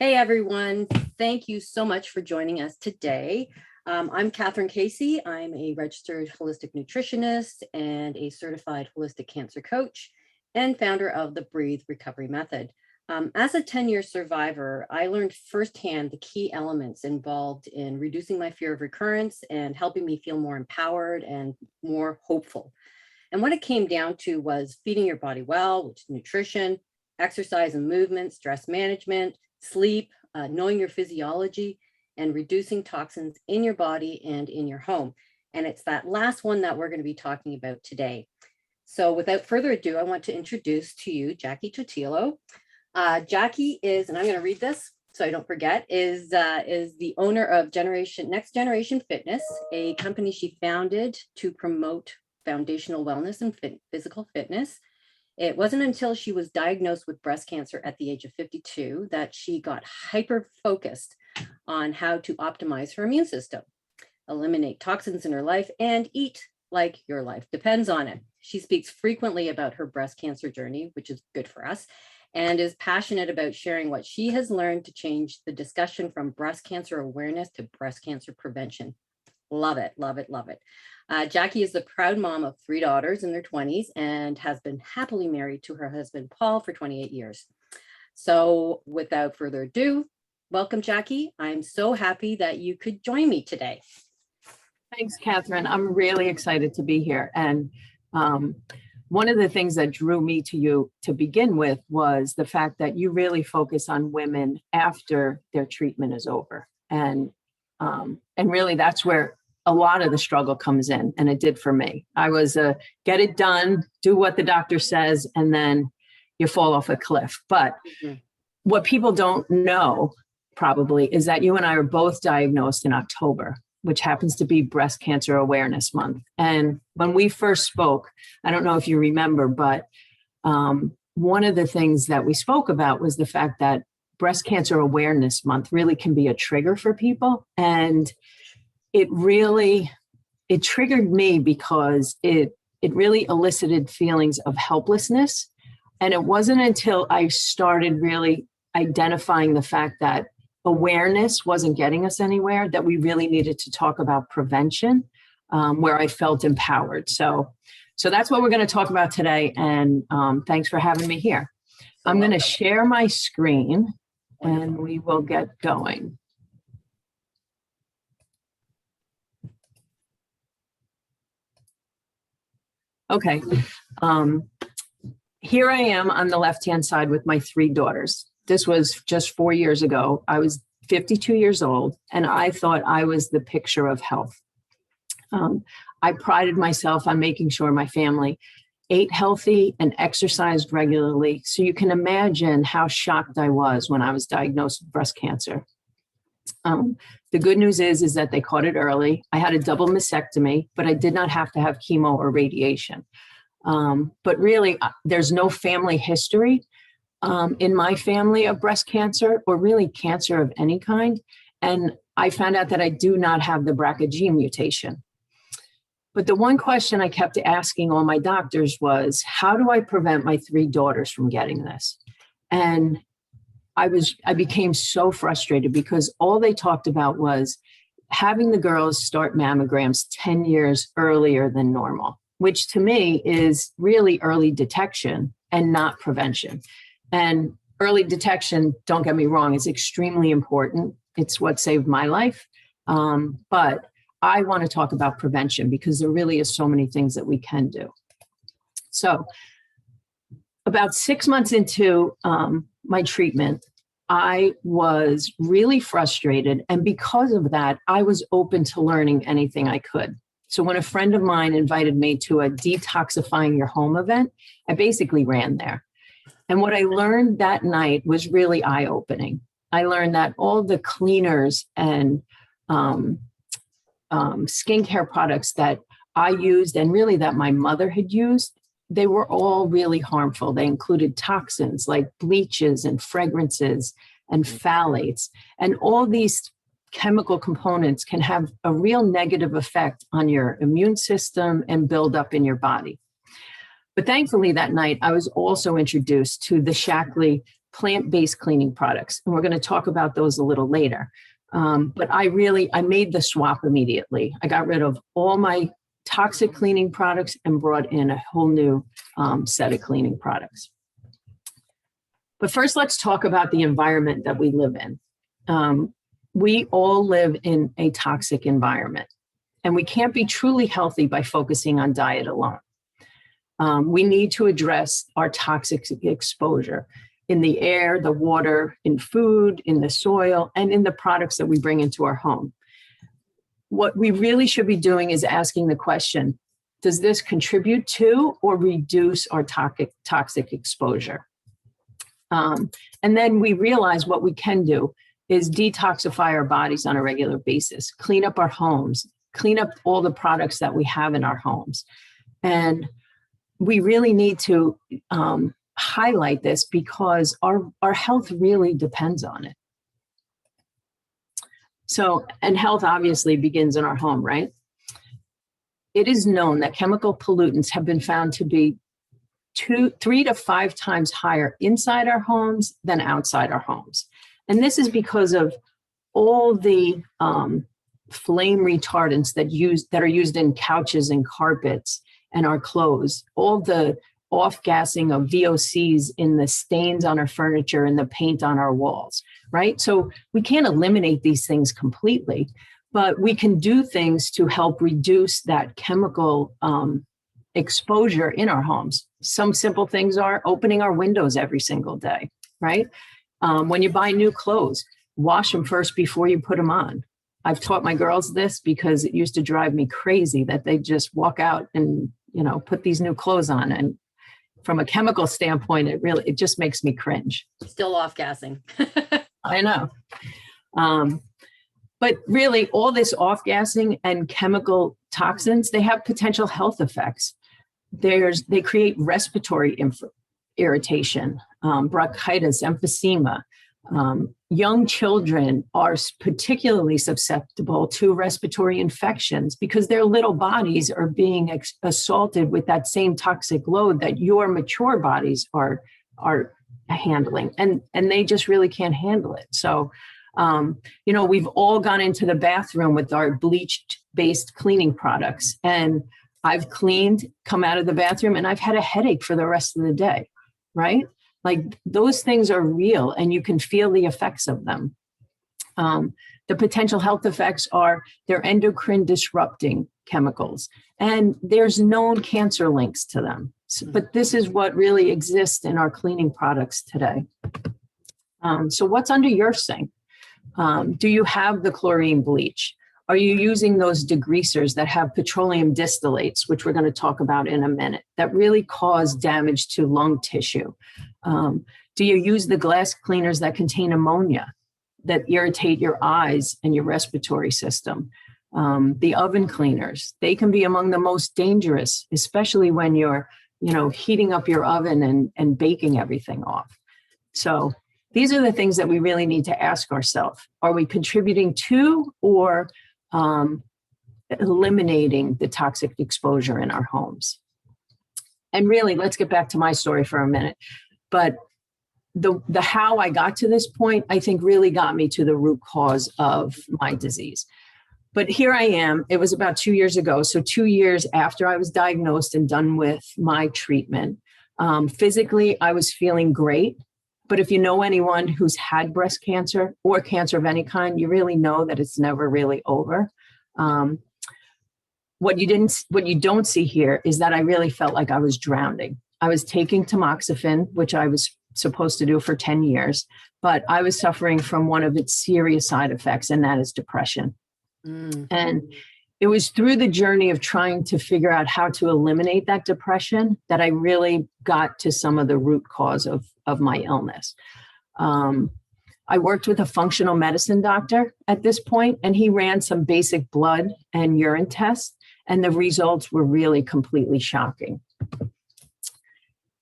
Hey everyone, thank you so much for joining us today. I'm Catherine Casey. I'm a registered holistic nutritionist and a certified holistic cancer coach and founder of the Breathe Recovery Method. As a 10-year survivor, I learned firsthand the key elements involved in reducing my fear of recurrence and helping me feel more empowered and more hopeful. And what it came down to was feeding your body well, which is nutrition, exercise and movement, stress management, sleep, knowing your physiology, and reducing toxins in your body and in your home. And it's that last one that we're going to be talking about today. So without further ado, I want to introduce to you Jackie Totilo. Jackie is, and I'm going to read this so I don't forget, is the owner of Next Generation Fitness, a company she founded to promote foundational wellness and physical fitness. It wasn't until she was diagnosed with breast cancer at the age of 52 that she got hyper-focused on how to optimize her immune system, eliminate toxins in her life, and eat like your life depends on it. She speaks frequently about her breast cancer journey, which is good for us, and is passionate about sharing what she has learned to change the discussion from breast cancer awareness to breast cancer prevention. Love it, love it, love it. Jackie is the proud mom of 3 daughters in their 20s and has been happily married to her husband, Paul, for 28 years. So without further ado, welcome, Jackie. I'm so happy that you could join me today. Thanks, Catherine. I'm really excited to be here. And one of the things that drew me to you to begin with was the fact that you really focus on women after their treatment is over. And really that's where a lot of the struggle comes in, and it did for me. I was get it done, do what the doctor says, and then you fall off a cliff. But what people don't know probably is that you and I are both diagnosed in October, which happens to be Breast Cancer Awareness Month. And when we first spoke, I don't know if you remember, but one of the things that we spoke about was the fact that Breast Cancer Awareness Month really can be a trigger for people. And it triggered me because it really elicited feelings of helplessness. And it wasn't until I started really identifying the fact that awareness wasn't getting us anywhere that we really needed to talk about prevention, where I felt empowered. So that's what we're going to talk about today. And thanks for having me here. I'm going to share my screen and we will get going. Okay, here I am on the left-hand side with my 3 daughters. This was just 4 years ago. I was 52 years old, and I thought I was the picture of health. I prided myself on making sure my family ate healthy and exercised regularly. So you can imagine how shocked I was when I was diagnosed with breast cancer. The good news is that they caught it early. I had a double mastectomy, but I did not have to have chemo or radiation. But really, there's no family history in my family of breast cancer or really cancer of any kind. And I found out that I do not have the BRCA gene mutation. But the one question I kept asking all my doctors was, how do I prevent my 3 daughters from getting this? And I became so frustrated because all they talked about was having the girls start mammograms 10 years earlier than normal, which to me is really early detection and not prevention. And early detection, don't get me wrong, is extremely important. It's what saved my life. But I want to talk about prevention because there really is so many things that we can do. So about 6 months into my treatment, I was really frustrated. And because of that, I was open to learning anything I could. So when a friend of mine invited me to a Detoxifying Your Home event, I basically ran there. And what I learned that night was really eye-opening. I learned that all the cleaners and skincare products that I used and really that my mother had used, they were all really harmful. They included toxins like bleaches and fragrances and phthalates. And all these chemical components can have a real negative effect on your immune system and build up in your body. But thankfully that night, I was also introduced to the Shaklee plant-based cleaning products. And we're going to talk about those a little later. But I made the swap immediately. I got rid of all my toxic cleaning products and brought in a whole new set of cleaning products. But first, let's talk about the environment that we live in. We all live in a toxic environment, and we can't be truly healthy by focusing on diet alone. We need to address our toxic exposure in the air, the water, in food, in the soil, and in the products that we bring into our home. What we really should be doing is asking the question, does this contribute to or reduce our toxic exposure? And then we realize what we can do is detoxify our bodies on a regular basis, clean up our homes, clean up all the products that we have in our homes. And we really need to highlight this because our health really depends on it. So, and health obviously begins in our home, right? It is known that chemical pollutants have been found to be 3 to 5 times higher inside our homes than outside our homes. And this is because of all the flame retardants that are used in couches and carpets and our clothes, all the off-gassing of VOCs in the stains on our furniture and the paint on our walls, right? So we can't eliminate these things completely, but we can do things to help reduce that chemical exposure in our homes. Some simple things are opening our windows every single day, right? When you buy new clothes, wash them first before you put them on. I've taught my girls this because it used to drive me crazy that they just walk out and, put these new clothes on. And from a chemical standpoint, it just makes me cringe. Still off-gassing. I know. But really, all this off-gassing and chemical toxins, they have potential health effects. They create respiratory irritation, bronchitis, emphysema. Young children are particularly susceptible to respiratory infections because their little bodies are being assaulted with that same toxic load that your mature bodies are handling, and they just really can't handle it. So, we've all gone into the bathroom with our bleach-based cleaning products, and I've come out of the bathroom, and I've had a headache for the rest of the day, right? Like those things are real and you can feel the effects of them. The potential health effects are they're endocrine disrupting chemicals, and there's known cancer links to them. But this is what really exists in our cleaning products today. So what's under your sink? Do you have the chlorine bleach? Are you using those degreasers that have petroleum distillates, which we're going to talk about in a minute, that really cause damage to lung tissue? Do you use the glass cleaners that contain ammonia that irritate your eyes and your respiratory system? The oven cleaners, they can be among the most dangerous, especially when you're, heating up your oven and baking everything off. So these are the things that we really need to ask ourselves. Are we contributing to or eliminating the toxic exposure in our homes? And really, let's get back to my story for a minute. But the how I got to this point, I think really got me to the root cause of my disease. But here I am. It was about 2 years ago. So 2 years after I was diagnosed and done with my treatment, physically, I was feeling great. But if you know anyone who's had breast cancer or cancer of any kind, you really know that it's never really over. What you don't see here is that I really felt like I was drowning. I was taking tamoxifen, which I was supposed to do for 10 years, but I was suffering from one of its serious side effects, and that is depression. And it was through the journey of trying to figure out how to eliminate that depression that I really got to some of the root cause of my illness. I worked with a functional medicine doctor at this point, and he ran some basic blood and urine tests, and the results were really completely shocking.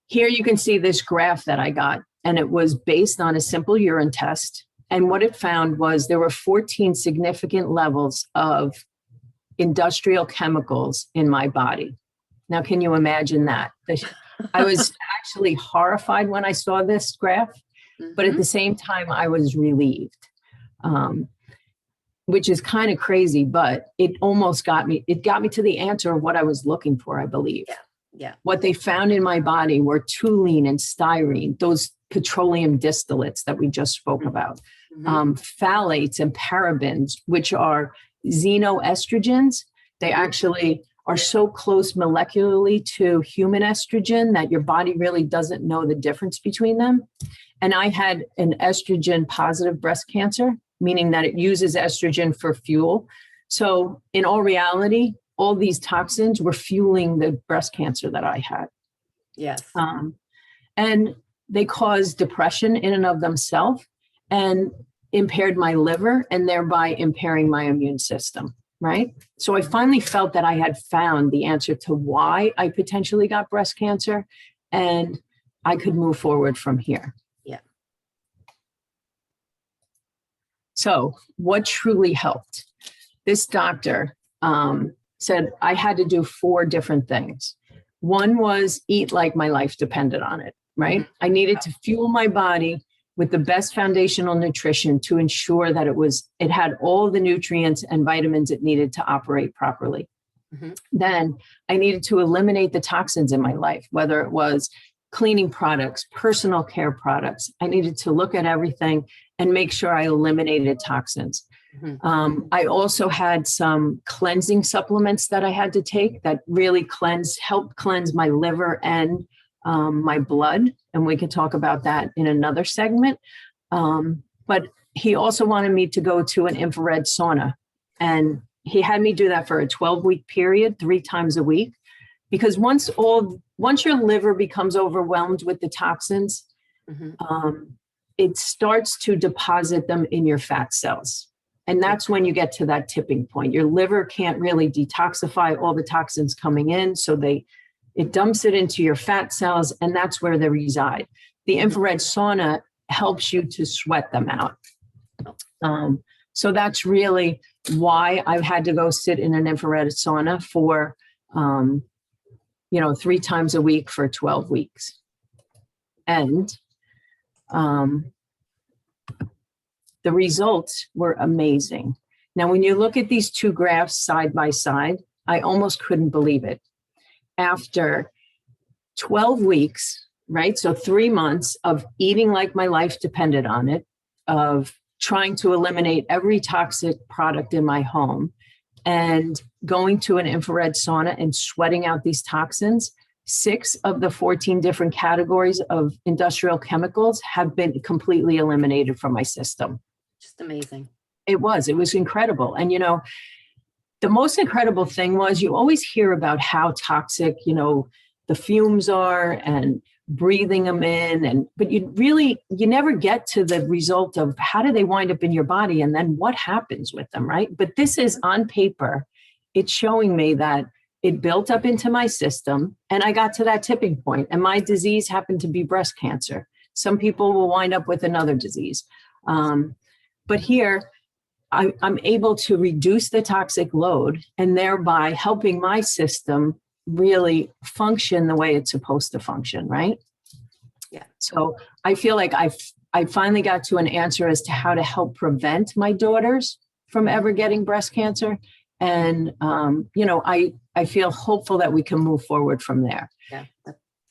Here you can see this graph that I got, and it was based on a simple urine test. And what it found was there were 14 significant levels of industrial chemicals in my body. Now, can you imagine that? I was actually horrified when I saw this graph But at the same time, I was relieved, which is kind of crazy, but it almost got me to the answer of what I was looking for, I believe. Yeah. What they found in my body were toluene and styrene, those petroleum distillates that we just spoke about, phthalates and parabens, which are xenoestrogens. They actually are so close molecularly to human estrogen that your body really doesn't know the difference between them. And I had an estrogen positive breast cancer, meaning that it uses estrogen for fuel. So in all reality, all these toxins were fueling the breast cancer that I had. Yes. And they caused depression in and of themselves and impaired my liver and thereby impairing my immune system, right? So I finally felt that I had found the answer to why I potentially got breast cancer, and I could move forward from here. Yeah. So what truly helped? This doctor said I had to do 4 different things. One was eat like my life depended on it, right? I needed to fuel my body with the best foundational nutrition to ensure that it had all the nutrients and vitamins it needed to operate properly. Then I needed to eliminate the toxins in my life, whether it was cleaning products, personal care products. I needed to look at everything and make sure I eliminated toxins. I also had some cleansing supplements that I had to take that really helped cleanse my liver and my blood. And we could talk about that in another segment. But he also wanted me to go to an infrared sauna. And he had me do that for a 12-week period, 3 times a week. Because once your liver becomes overwhelmed with the toxins, it starts to deposit them in your fat cells. And that's when you get to that tipping point. Your liver can't really detoxify all the toxins coming in. So it dumps it into your fat cells, and that's where they reside. The infrared sauna helps you to sweat them out. So that's really why I've had to go sit in an infrared sauna for, 3 times a week for 12 weeks. And the results were amazing. Now, when you look at these 2 graphs side by side, I almost couldn't believe it. After 12 weeks, right? So 3 months of eating like my life depended on it, of trying to eliminate every toxic product in my home, and going to an infrared sauna and sweating out these toxins, 6 of the 14 different categories of industrial chemicals have been completely eliminated from my system. Just amazing. It was incredible. And, the most incredible thing was you always hear about how toxic, the fumes are and breathing them in. But you never get to the result of how do they wind up in your body and then what happens with them, right? But this is on paper. It's showing me that it built up into my system and I got to that tipping point, and my disease happened to be breast cancer. Some people will wind up with another disease. But here, I'm able to reduce the toxic load and thereby helping my system really function the way it's supposed to function, right? Yeah. So I feel like I finally got to an answer as to how to help prevent my daughters from ever getting breast cancer. And, I feel hopeful that we can move forward from there. Yeah,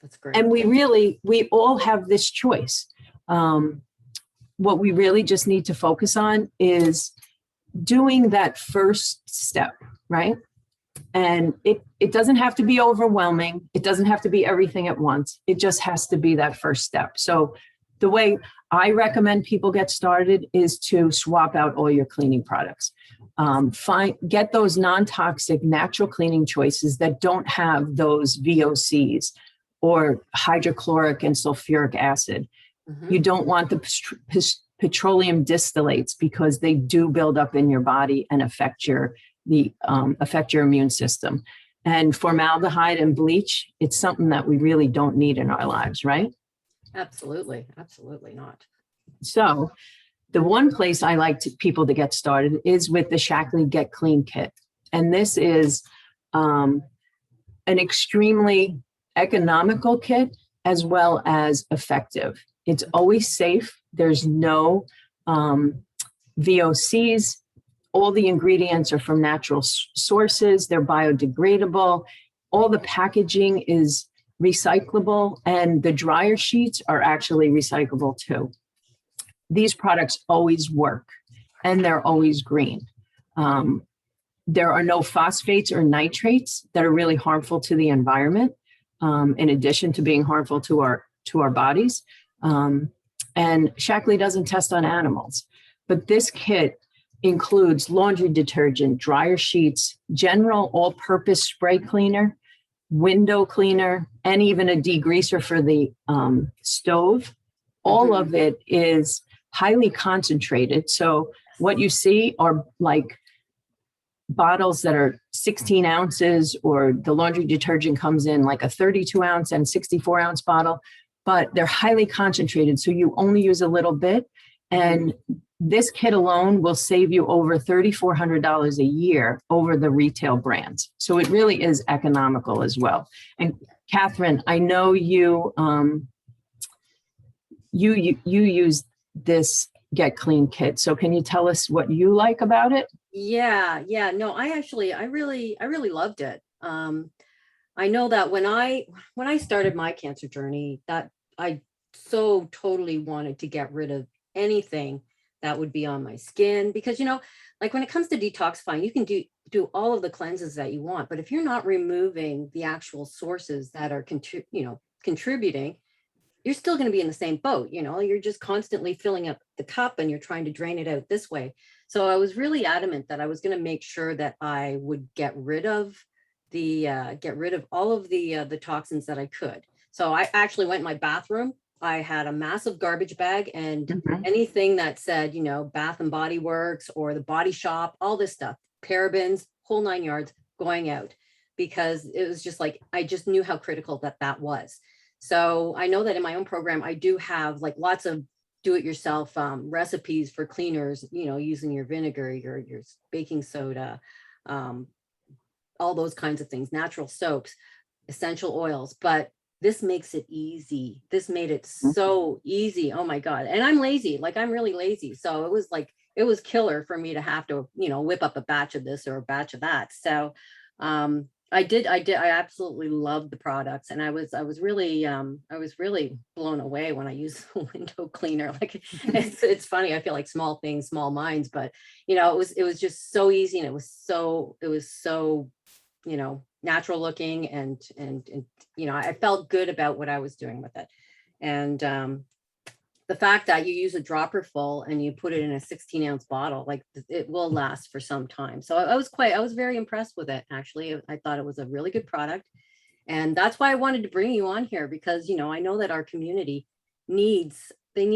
that's great. And we all have this choice. What we really just need to focus on is doing that first step, right? And it doesn't have to be overwhelming. It doesn't have to be everything at once. It just has to be that first step. So the way I recommend people get started is to swap out all your cleaning products. Get those non-toxic natural cleaning choices that don't have those VOCs or hydrochloric and sulfuric acid. You don't want the petroleum distillates because they do build up in your body and affect your immune system. And formaldehyde and bleach, it's something that we really don't need in our lives, right? Absolutely not. So the one place I like people to get started is with the Shaklee Get Clean Kit. And this is an extremely economical kit as well as effective. It's always safe. There's no VOCs. All the ingredients are from natural sources. They're biodegradable. All the packaging is recyclable, and the dryer sheets are actually recyclable too. These products always work, and they're always green. There are no phosphates or nitrates that are really harmful to the environment, in addition to being harmful to our bodies. And Shaklee doesn't test on animals. But this kit includes laundry detergent, dryer sheets, general all-purpose spray cleaner, window cleaner, and even a degreaser for the stove. All of it is highly concentrated. So what you see are like bottles that are 16 ounces, or the laundry detergent comes in like a 32 ounce and 64 ounce bottle, but they're highly concentrated. So you only use a little bit. And this kit alone will save you over $3,400 a year over the retail brands. So it really is economical as well. And Catherine, I know you use this Get Clean kit. So can you tell us what you like about it? Yeah. No, I really loved it. I know that when I started my cancer journey, that I so totally wanted to get rid of anything that would be on my skin, because, like when it comes to detoxifying, you can do all of the cleanses that you want, but if you're not removing the actual sources that are contributing, you're still going to be in the same boat. You're just constantly filling up the cup and you're trying to drain it out this way. So I was really adamant that I was going to make sure that I would get rid of all of the toxins that I could. So I actually went in my bathroom. I had a massive garbage bag, and anything that said, Bath and Body Works or the Body Shop, all this stuff, parabens, whole 9 yards, going out, because it was just like, I just knew how critical that was. So I know that in my own program, I do have like lots of do-it-yourself recipes for cleaners, using your vinegar, your baking soda, all those kinds of things, natural soaps, essential oils. But this makes it easy. This made it so easy. Oh my God. And I'm lazy. Like, I'm really lazy. So it was killer for me to have to, whip up a batch of this or a batch of that. So I absolutely loved the products. And I was really blown away when I used the window cleaner. Like, it's funny. I feel like small things, small minds, but it was just so easy. And it was so natural looking, and I felt good about what I was doing with it. And the fact that you use a dropper full and you put it in a 16 ounce bottle, like, it will last for some time. So I was very impressed with it. Actually, I thought it was a really good product. And that's why I wanted to bring you on here, because, I know that our community need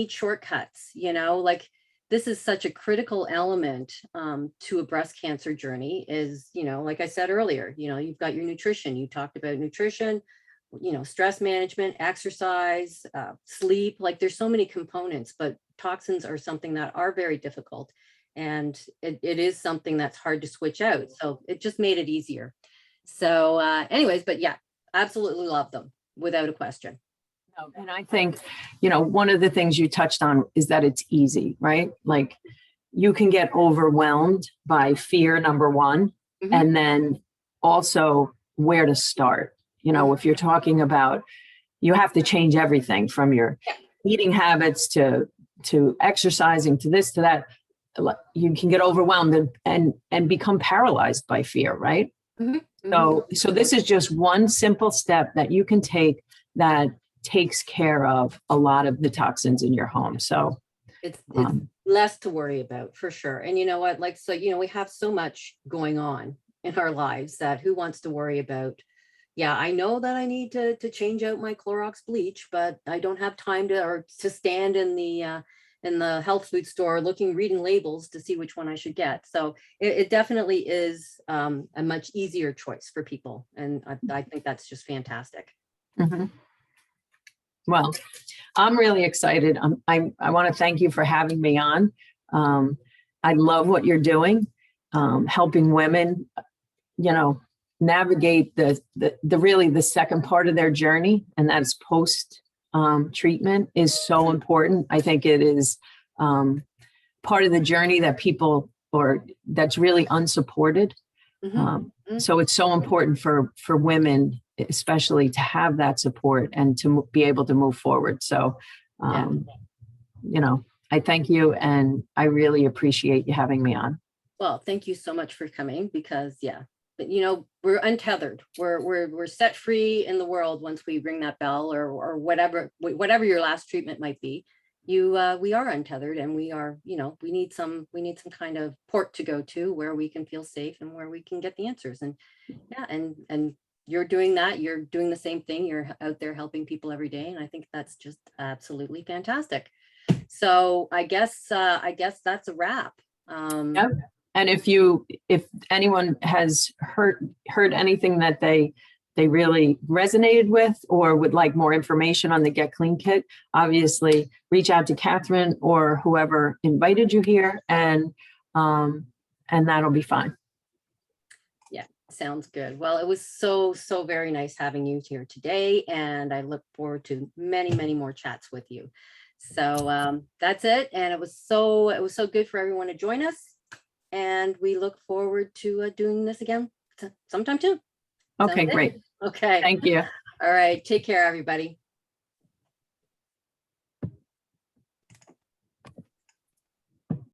shortcuts, like, this is such a critical element to a breast cancer journey. Is, like I said earlier, you've got your nutrition. You talked about nutrition, stress management, exercise, sleep. Like, there's so many components, but toxins are something that are very difficult. And it is something that's hard to switch out. So it just made it easier. So anyways, but yeah, absolutely love them without a question. And I think, one of the things you touched on is that it's easy, right? Like, you can get overwhelmed by fear, number one, and then also where to start. If you're talking about, you have to change everything from your eating habits to exercising to this, to that. You can get overwhelmed and become paralyzed by fear, right? So this is just one simple step that you can take that takes care of a lot of the toxins in your home. So it's less to worry about, for sure. And you know what, like, so, we have so much going on in our lives that who wants to worry about, I know that I need to change out my Clorox bleach, but I don't have time to stand in the health food store reading labels to see which one I should get. So it definitely is a much easier choice for people. And I think that's just fantastic. Well, I'm really excited. I want to thank you for having me on. I love what you're doing, helping women, navigate the really the second part of their journey, and that's post treatment is so important. I think it is part of the journey that people, or that's really unsupported. So it's so important for women, especially, to have that support and to be able to move forward. So, you know, I thank you, and I really appreciate you having me on. Well, thank you so much for coming, because but you know, we're untethered. We're set free in the world once we ring that bell, or whatever your last treatment might be. We are untethered, and we are, you know, we need some kind of port to go to where we can feel safe and where we can get the answers. And and you're doing that. You're doing the same thing. You're out there helping people every day, and I think that's just absolutely fantastic. So I guess that's a wrap. Yep. And if anyone has heard anything that they really resonated with, or would like more information on the Get Clean Kit, obviously reach out to Catherine or whoever invited you here, and that'll be fine. Yeah, sounds good. Well, it was so very nice having you here today, and I look forward to many more chats with you. So that's it, and it was so good for everyone to join us, and we look forward to doing this again sometime soon. Okay, great. Okay. Thank you. All right. Take care, everybody.